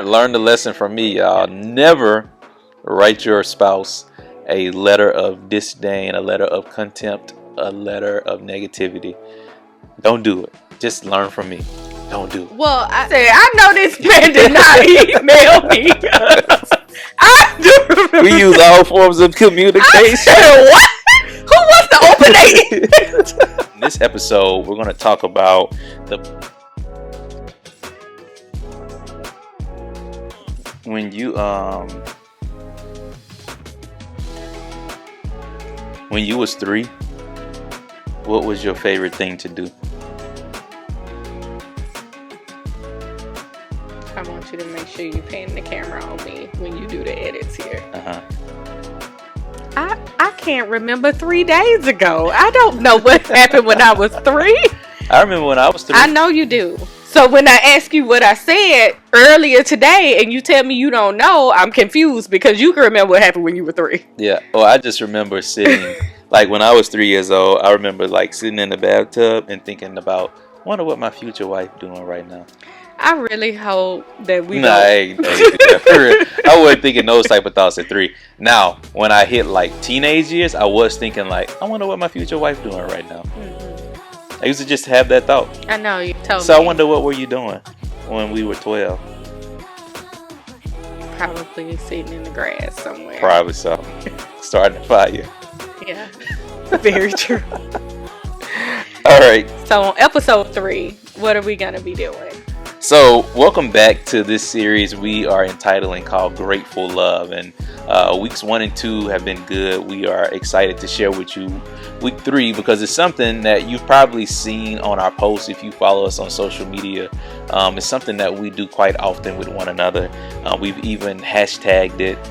Learn the lesson from me, y'all. Never write your spouse a letter of disdain, a letter of contempt, a letter of negativity. Don't do it. Just learn from me. Don't do it. Well, I know this man did not email me. I do remember. We use all forms of communication. What? Who wants to open it? In this episode, we're going to talk about when you was 3, what was your favorite thing to do? I want you to make sure you pan the camera on me when you do the edits here. I can't remember 3 days ago. I don't know what happened when I was 3. I remember when I was 3. I know you do. So when I ask you what I said earlier today and you tell me you don't know, I'm confused because you can remember what happened when you were 3. Yeah. Well, I just remember sitting, like when I was 3 years old, I remember like sitting in the bathtub and thinking about, wonder what my future wife doing right now. I really hope that we I wasn't thinking those type of thoughts at 3. Now, when I hit like teenage years, I was thinking like, I wonder what my future wife doing right now. Mm-hmm. I used to just have that thought. I know, you told me. So I wonder what were you doing when we were 12? Probably sitting in the grass somewhere. Probably so. Starting a fire. Yeah, very true. All right. So on episode 3, what are we going to be doing? So, welcome back to this series we are entitling called Grateful Love. And weeks 1 and 2 have been good. We are excited to share with you week 3 because it's something that you've probably seen on our posts if you follow us on social media. It's something that we do quite often with one another. We've even hashtagged it,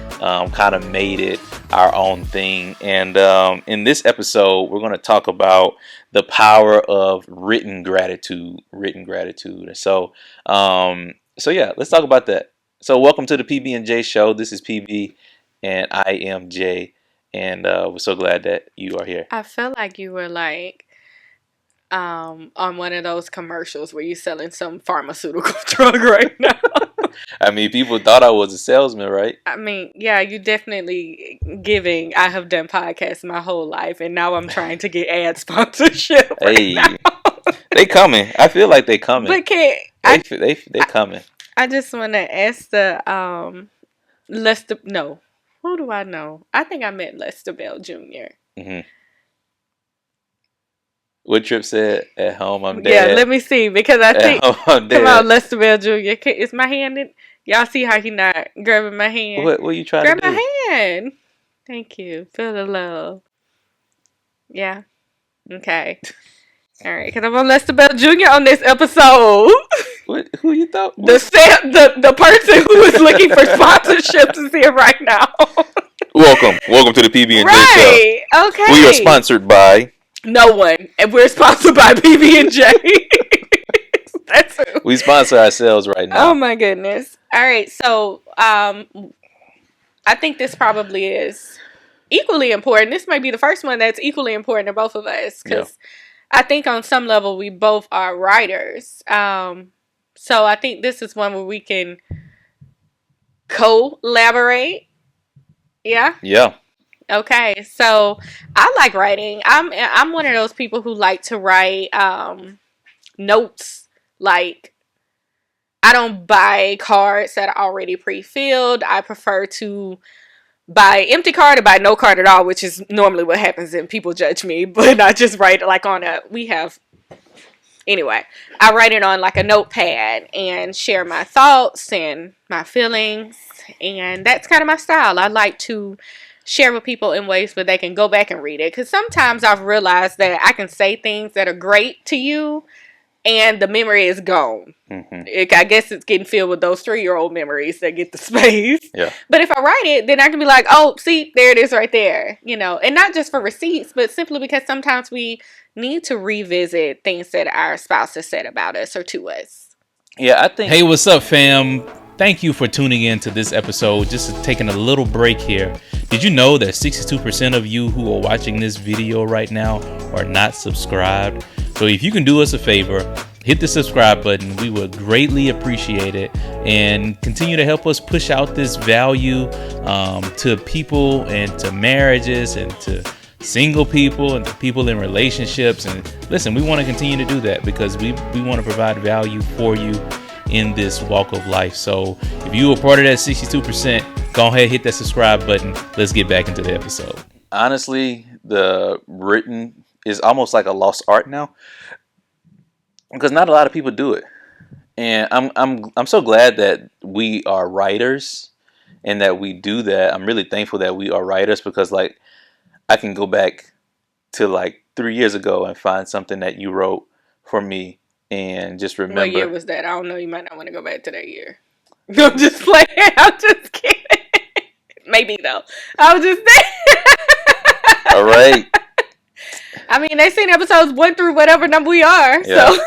kind of made it our own thing. And in this episode, we're going to talk about the power of written gratitude. So yeah, let's talk about that. So welcome to the PB&Jae show. This is PB and I am Jay, and we're so glad that you are here. I felt like you were like on one of those commercials where you're selling some pharmaceutical drug right now. I mean, people thought I was a salesman, right? I mean, yeah, you definitely giving. I have done podcasts my whole life, and now I'm trying to get ad sponsorship. Hey, they coming. I feel like they coming. But they coming. I just want to ask the Lester. No, who do I know? I think I met Lester Bell Jr. Mm-hmm. What Trip said, at home I'm dead. Yeah, let me see, because I think, come on, Lester Bell Jr., is my hand in? Y'all see how he not grabbing my hand? What are you trying to do? Grab my hand. Thank you. Feel the love. Yeah. Okay. All right, because I'm on Lester Bell Jr. on this episode. What? Who you thought? The person who is looking for sponsorships is here right now. Welcome to the PB&Jae show. Right. Okay. We are sponsored by no one, and we're sponsored by PB&Jae. That's who. We sponsor ourselves right now. Oh my goodness. All right, so I think this probably is equally important. This might be the first one that's equally important to both of us, because I think on some level we both are writers. So I think this is one where we can collaborate. Yeah? Yeah. Okay, so I like writing. I'm one of those people who like to write notes. Like, I don't buy cards that are already pre-filled. I prefer to buy empty card or buy no card at all, which is normally what happens and people judge me. But I just write it like anyway, I write it on like a notepad and share my thoughts and my feelings. And that's kind of my style. I like to share with people in ways where they can go back and read it. Because sometimes I've realized that I can say things that are great to you and the memory is gone. Mm-hmm. I guess it's getting filled with those 3-year-old memories that get the space. Yeah. But if I write it, then I can be like, oh, see, there it is right there. You know, and not just for receipts, but simply because sometimes we need to revisit things that our spouse has said about us or to us. Yeah, I think. Hey, what's up, fam? Thank you for tuning in to this episode. Just taking a little break here. Did you know that 62% of you who are watching this video right now are not subscribed? So if you can do us a favor hit the subscribe button. We would greatly appreciate it, and continue to help us push out this value to people and to marriages and to single people and to people in relationships. And listen, we want to continue to do that because we want to provide value for you in this walk of life. So if you were part of that 62%, go ahead, hit that subscribe button. Let's get back into the episode. Honestly, the written is almost like a lost art now, because not a lot of people do it. And I'm so glad that we are writers and that we do that. I'm really thankful that we are writers, because like I can go back to like 3 years ago and find something that you wrote for me and just remember. What year was that? I don't know. You might not want to go back to that year. I'm just playing. I'm just kidding. Maybe though. I was just saying. All right. I mean, they seen episodes 1 through whatever number we are. Yeah. So.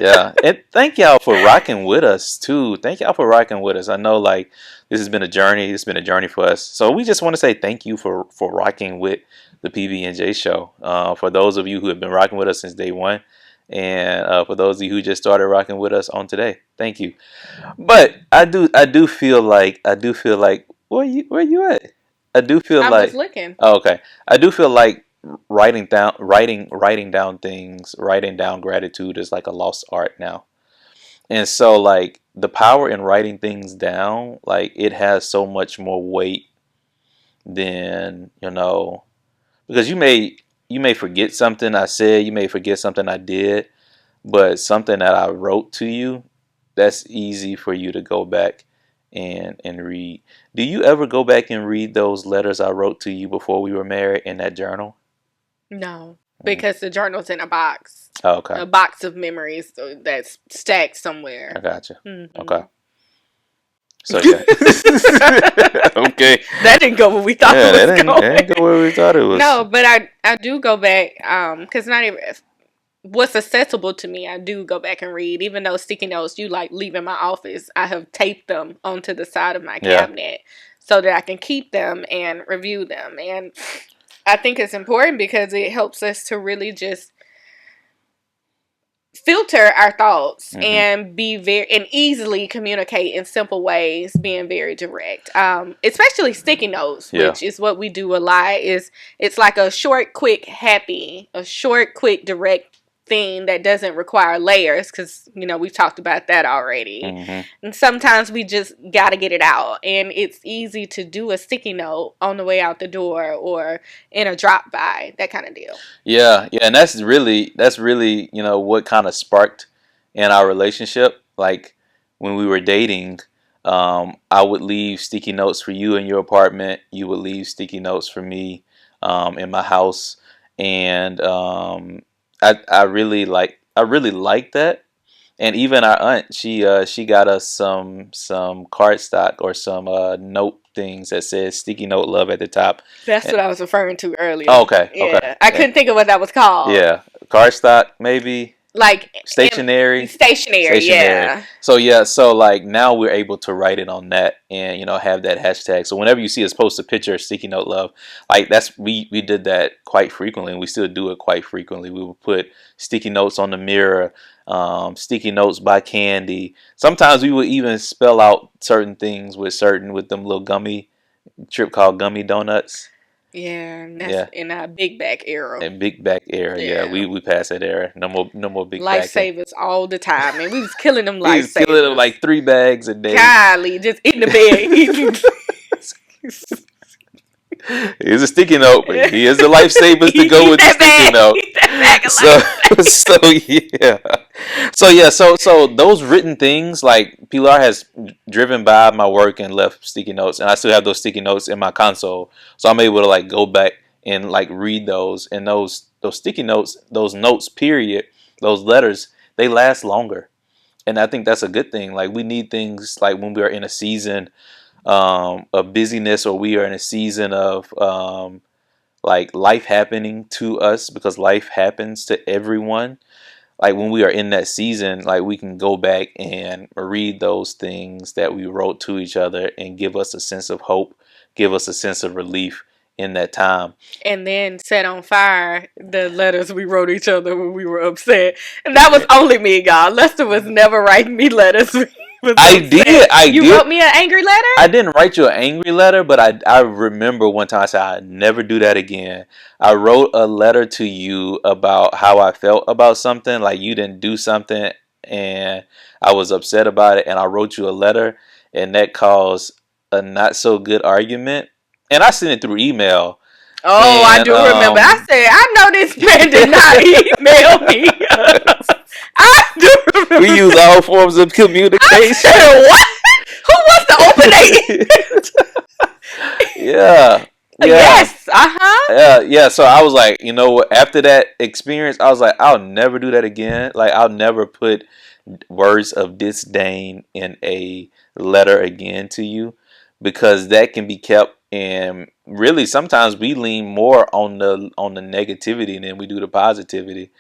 Yeah. And thank y'all for rocking with us too. Thank y'all for rocking with us. I know like this has been a journey. It's been a journey for us. So we just want to say thank you for rocking with the PB&J show. For those of you who have been rocking with us since day one, and for those of you who just started rocking with us on today, thank you. But I do feel like where you at? I do feel I was looking. Oh, okay. I do feel like writing down things, writing down gratitude is like a lost art now. And so like the power in writing things down, like it has so much more weight than, because you may forget something I said, you may forget something I did, but something that I wrote to you, that's easy for you to go back and read. Do you ever go back and read those letters I wrote to you before we were married in that journal? No, because the journal's in a box. Oh, okay. A box of memories that's stacked somewhere. I gotcha. Mm-hmm. Okay. So yeah. Okay. That didn't go where we thought it was going. That didn't go where we thought it was. No, but I do go back because not even what's accessible to me, I do go back and read. Even though sticky notes you like leave in my office, I have taped them onto the side of my cabinet so that I can keep them and review them. And I think it's important because it helps us to really just filter our thoughts and be and easily communicate in simple ways, being very direct. Especially sticky notes, which is what we do a lot. It's like a short, quick, direct thing that doesn't require layers, because we've talked about that already. And sometimes we just gotta get it out, and it's easy to do a sticky note on the way out the door or in a drop by, that kind of deal. And that's really what kind of sparked in our relationship. Like when we were dating, I would leave sticky notes for you in your apartment, you would leave sticky notes for me in my house, and I really like that. And even our aunt, she got us some cardstock or some note things that says StickyNoteLove at the top. That's what I was referring to earlier. Oh, okay. Yeah. Okay. I couldn't think of what that was called. Yeah. Cardstock, maybe. Like stationery. Yeah. So like now we're able to write it on that and have that hashtag. So whenever you see us post a picture of Sticky Note Love, like we did that quite frequently, and we still do it quite frequently. We will put sticky notes on the mirror, sticky notes by Candy. Sometimes we would even spell out certain things with them little gummy trip called gummy donuts. Yeah, and that's in our big back era. And big back era, we passed that era. No more big back. Lifesavers all the time, and we was killing them lifesavers. We was killing them like 3 bags a day. Golly, just in the bed. Here's a sticky note, but here's the lifesavers to go with the sticky note. So those written things, like Pilar has driven by my work and left sticky notes, and I still have those sticky notes in my console, so I'm able to like go back and like read those, and those sticky notes, those notes, period, those letters, they last longer, and I think that's a good thing. Like we need things like when we are in a season of busyness, or we are in a season of like life happening to us, because life happens to everyone. Like when we are in that season, like we can go back and read those things that we wrote to each other and give us a sense of hope, give us a sense of relief, in that time. And then set on fire the letters we wrote each other when we were upset. And that was only me, y'all. Lester was never writing me letters when he was upset. You wrote me an angry letter? I didn't write you an angry letter, but I remember one time I said I'd never do that again. I wrote a letter to you about how I felt about something, like you didn't do something and I was upset about it, and I wrote you a letter, and that caused a not so good argument. And I sent it through email. Oh, I do remember. I said, I know this man did not email me. I do remember. We use all forms of communication. Said, what? Who wants to open it? Yeah. Yes. Yeah. So I was like, you know what? After that experience, I was like, I'll never do that again. Like, I'll never put words of disdain in a letter again to you, because that can be kept. And really, sometimes we lean more on the negativity than we do the positivity.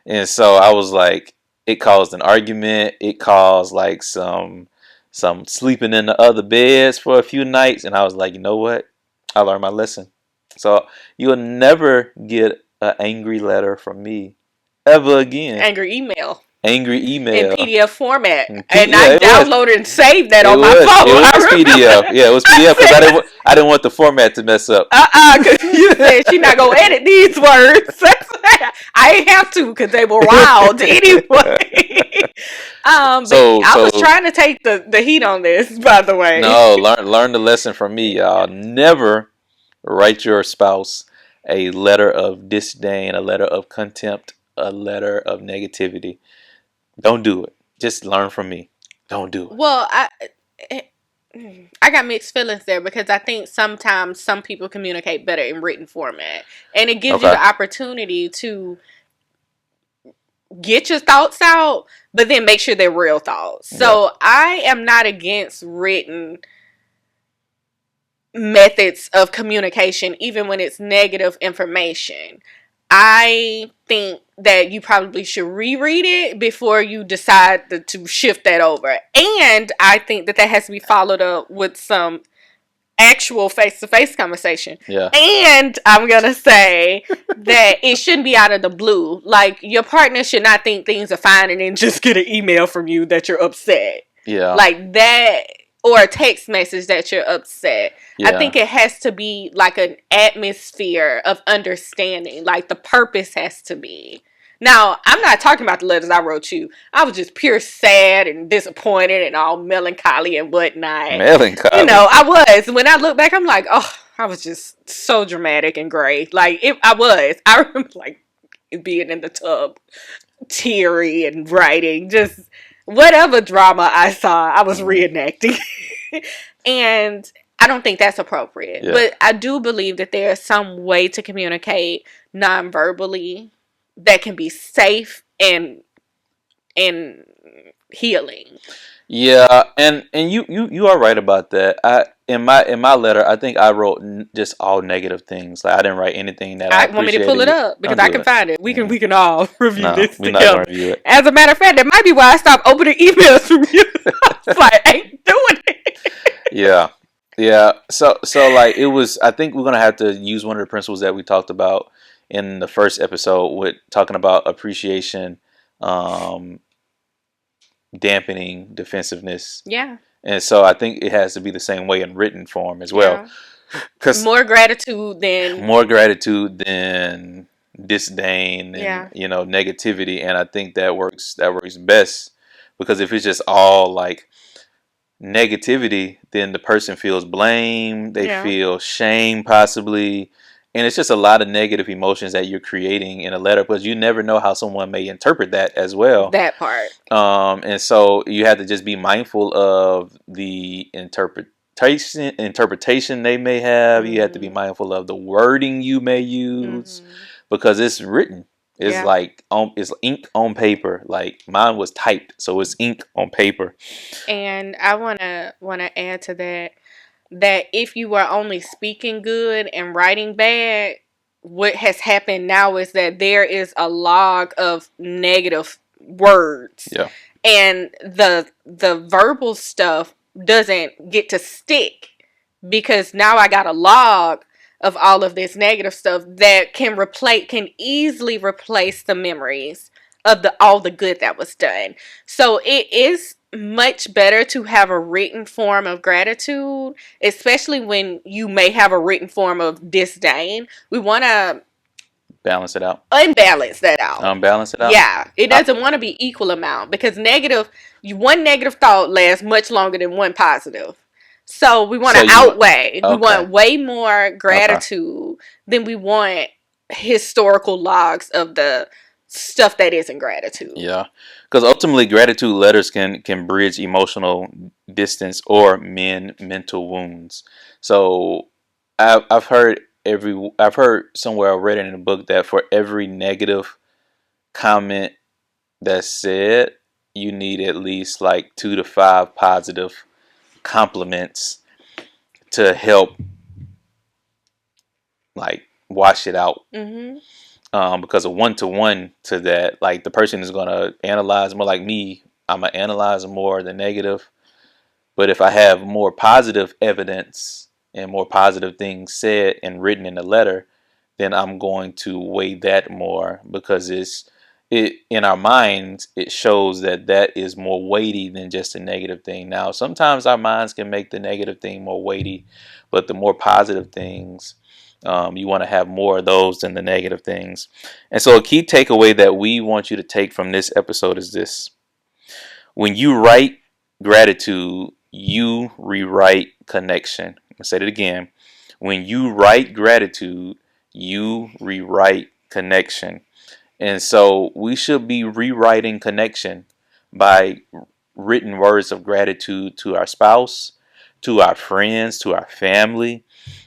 And so I was like, it caused an argument. It caused like some sleeping in the other beds for a few nights. And I was like, you know what? I learned my lesson. So you'll never get an angry letter from me ever again. Angry email. In PDF format. And I downloaded and saved that on my phone. It was PDF. Yeah, it was PDF because I didn't want the format to mess up. Because you said she's not going to edit these words. I ain't have to because they were wild anyway. I was trying to take the heat on this, by the way. No, learn the lesson from me, y'all. Never write your spouse a letter of disdain, a letter of contempt, a letter of negativity. Don't do it. Just learn from me. Don't do it. Well, I got mixed feelings there, because I think sometimes some people communicate better in written format, and it gives you the opportunity to get your thoughts out, but then make sure they're real thoughts. So I am not against written methods of communication, even when it's negative information. I think that you probably should reread it before you decide to shift that over. And I think that has to be followed up with some actual face-to-face conversation. Yeah. And I'm going to say that it shouldn't be out of the blue. Like, your partner should not think things are fine and then just get an email from you that you're upset. Yeah. Like that, or a text message that you're upset. Yeah. I think it has to be like an atmosphere of understanding. Like, the purpose has to be. Now, I'm not talking about the letters I wrote you. I was just pure sad and disappointed and all melancholy and whatnot. Melancholy. You know, I was. When I look back, I'm like, oh, I was just so dramatic and gray. Like, I remember, like, being in the tub, teary and writing. Just whatever drama I saw, I was reenacting. And I don't think that's appropriate. Yeah. But I do believe that there is some way to communicate non-verbally that can be safe and healing. Yeah, and you are right about that. In my letter, I think I wrote just all negative things. Like, I didn't write anything that I want me to pull it up because I can find it. We can all review this we're together. Not gonna review it. As a matter of fact, that might be why I stopped opening emails from you. I was like, I ain't doing it. Yeah. So like, it was. I think we're gonna have to use one of the principles that we talked about in the first episode with talking about appreciation, dampening defensiveness. Yeah. And so I think it has to be the same way in written form as well. Because more gratitude than disdain and negativity. And I think that works best, because if it's just all like negativity, then the person feels blame, they feel shame possibly. And it's just a lot of negative emotions that you're creating in a letter, because you never know how someone may interpret that as well. That part. And so you have to just be mindful of the interpretation they may have. Mm-hmm. You have to be mindful of the wording you may use, because it's written. It's like it's ink on paper. Like, mine was typed, so it's ink on paper. And I wanna add to that if you are only speaking good and writing bad, what has happened now is that there is a log of negative words. Yeah. And the verbal stuff doesn't get to stick, because now I got a log of all of this negative stuff that can easily replace the memories of all the good that was done. So it is much better to have a written form of gratitude, especially when you may have a written form of disdain. We want to Balance it out. unbalance that out. Balance it out. Yeah, it doesn't want to be equal amount, because one negative thought lasts much longer than one positive. So we want to outweigh. Okay. We want way more gratitude than we want historical logs of the stuff that isn't gratitude. Yeah, because ultimately gratitude letters can bridge emotional distance or mend mental wounds. So I've heard somewhere, I read it in a book, that for every negative comment that's said, you need at least like 2 to 5 positive compliments to help like wash it out. Because a 1-to-1 to that, like the person is gonna analyze more. Like me, I'm gonna analyze more the negative. But if I have more positive evidence and more positive things said and written in the letter, then I'm going to weigh that more, because it in our minds, it shows that that is more weighty than just a negative thing. Now, sometimes our minds can make the negative thing more weighty, but the more positive things, you want to have more of those than the negative things. And so a key takeaway that we want you to take from this episode is this: when you write gratitude, you rewrite connection. I'll say it again. When you write gratitude, you rewrite connection. And so we should be rewriting connection by written words of gratitude to our spouse, to our friends, to our family.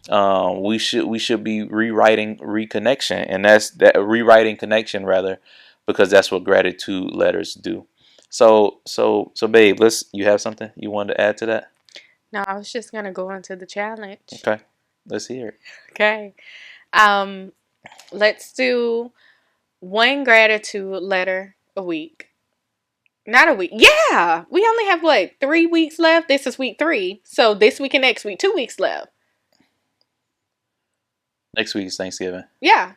We should be rewriting reconnection, and that's that, rewriting connection rather, because that's what gratitude letters do. So babe, you have something you wanted to add to that? No, I was just gonna go into the challenge. Okay, let's hear it. Okay, let's do one gratitude letter a week. Not a week. Yeah, we only have 3 weeks left. This is week 3, so this week and next week, 2 weeks left. Next week is Thanksgiving. Yeah,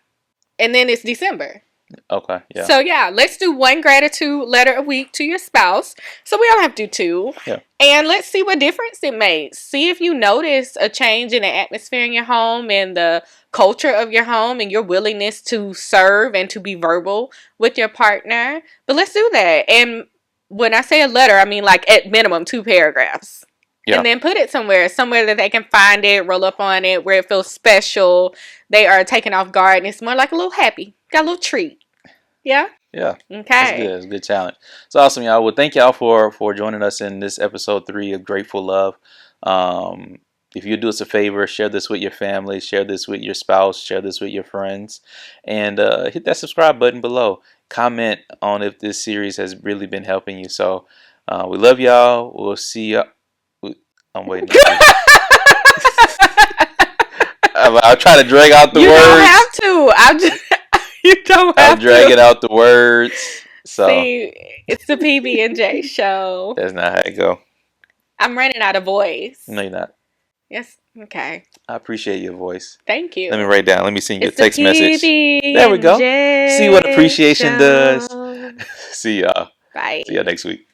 and then it's December. Okay, yeah. So yeah, let's do one gratitude letter a week to your spouse. So we don't have to do 2. Yeah. And let's see what difference it makes. See if you notice a change in the atmosphere in your home and the culture of your home and your willingness to serve and to be verbal with your partner. But let's do that. And when I say a letter, I mean like at minimum 2 paragraphs. Yeah. And then put it somewhere that they can find it, roll up on it, where it feels special. They are taken off guard, and it's more like a little happy. Got a little treat. Yeah? Yeah. Okay. That's good. It's a good challenge. It's awesome, y'all. Well, thank y'all for joining us in this episode 3 of Grateful Love. If you do us a favor, share this with your family, share this with your spouse, share this with your friends, and hit that subscribe button below. Comment on if this series has really been helping you. So we love y'all. We'll see you. I'm waiting. I'll try to drag out the words. You don't have to. You don't have to. I'm dragging out the words. So see, it's the PB&Jae show. That's not how it go. I'm running out of voice. No, you're not. Yes. Okay. I appreciate your voice. Thank you. Let me write down. Let me send you a it's text message. There we go. See what appreciation does. See y'all. Bye. See y'all next week.